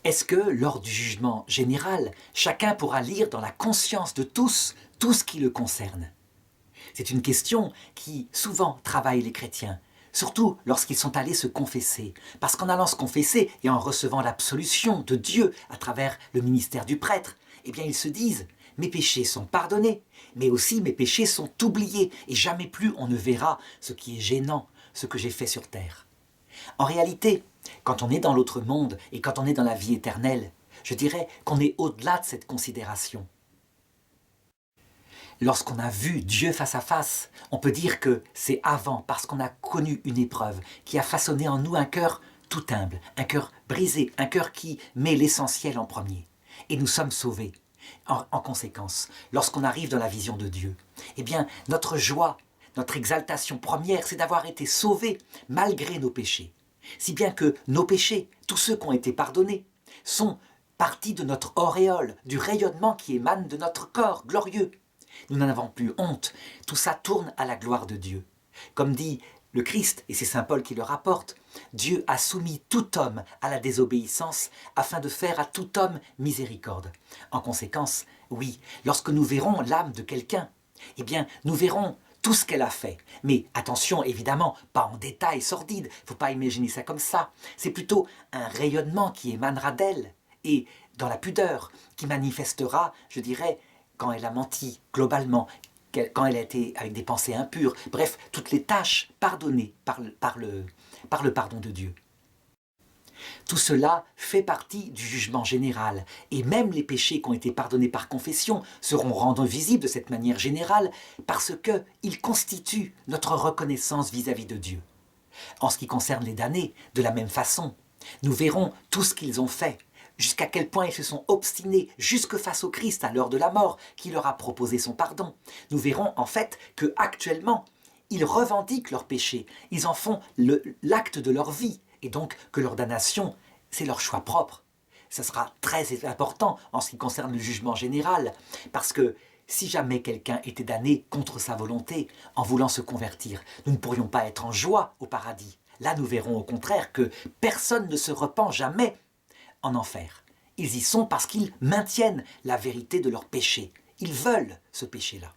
Est-ce que, lors du jugement général, chacun pourra lire dans la conscience de tous tout ce qui le concerne? C'est une question qui souvent travaille les chrétiens, surtout lorsqu'ils sont allés se confesser. Parce qu'en allant se confesser et en recevant l'absolution de Dieu à travers le ministère du prêtre, eh bien ils se disent « mes péchés sont pardonnés, mais aussi mes péchés sont oubliés et jamais plus on ne verra ce qui est gênant, ce que j'ai fait sur terre ». En réalité, quand on est dans l'autre monde et quand on est dans la vie éternelle, je dirais qu'on est au-delà de cette considération. Lorsqu'on a vu Dieu face à face, on peut dire que c'est avant, parce qu'on a connu une épreuve qui a façonné en nous un cœur tout humble, un cœur brisé, un cœur qui met l'essentiel en premier. Et nous sommes sauvés. En conséquence, lorsqu'on arrive dans la vision de Dieu, eh bien, notre joie, notre exaltation première, c'est d'avoir été sauvés malgré nos péchés. Si bien que nos péchés, tous ceux qui ont été pardonnés, sont partie de notre auréole, du rayonnement qui émane de notre corps glorieux. Nous n'en avons plus honte, tout ça tourne à la gloire de Dieu. Comme dit le Christ, et c'est saint Paul qui le rapporte, Dieu a soumis tout homme à la désobéissance afin de faire à tout homme miséricorde. En conséquence, oui, lorsque nous verrons l'âme de quelqu'un, eh bien, nous verrons tout ce qu'elle a fait. Mais attention, évidemment, pas en détail sordide, il ne faut pas imaginer ça comme ça. C'est plutôt un rayonnement qui émanera d'elle, et dans la pudeur, qui manifestera, je dirais, quand elle a menti globalement, quand elle a été avec des pensées impures, bref, toutes les tâches pardonnées par le pardon de Dieu. Tout cela fait partie du jugement général, et même les péchés qui ont été pardonnés par confession seront rendus visibles de cette manière générale parce qu'ils constituent notre reconnaissance vis-à-vis de Dieu. En ce qui concerne les damnés, de la même façon, nous verrons tout ce qu'ils ont fait, jusqu'à quel point ils se sont obstinés jusque face au Christ à l'heure de la mort, qui leur a proposé son pardon. Nous verrons en fait que actuellement, ils revendiquent leurs péchés, ils en font l'acte de leur vie, et donc que leur damnation, c'est leur choix propre. Ce sera très important en ce qui concerne le jugement général, parce que si jamais quelqu'un était damné contre sa volonté, en voulant se convertir, nous ne pourrions pas être en joie au paradis. Là, nous verrons au contraire que personne ne se repent jamais en enfer. Ils y sont parce qu'ils maintiennent la vérité de leur péché. Ils veulent ce péché-là.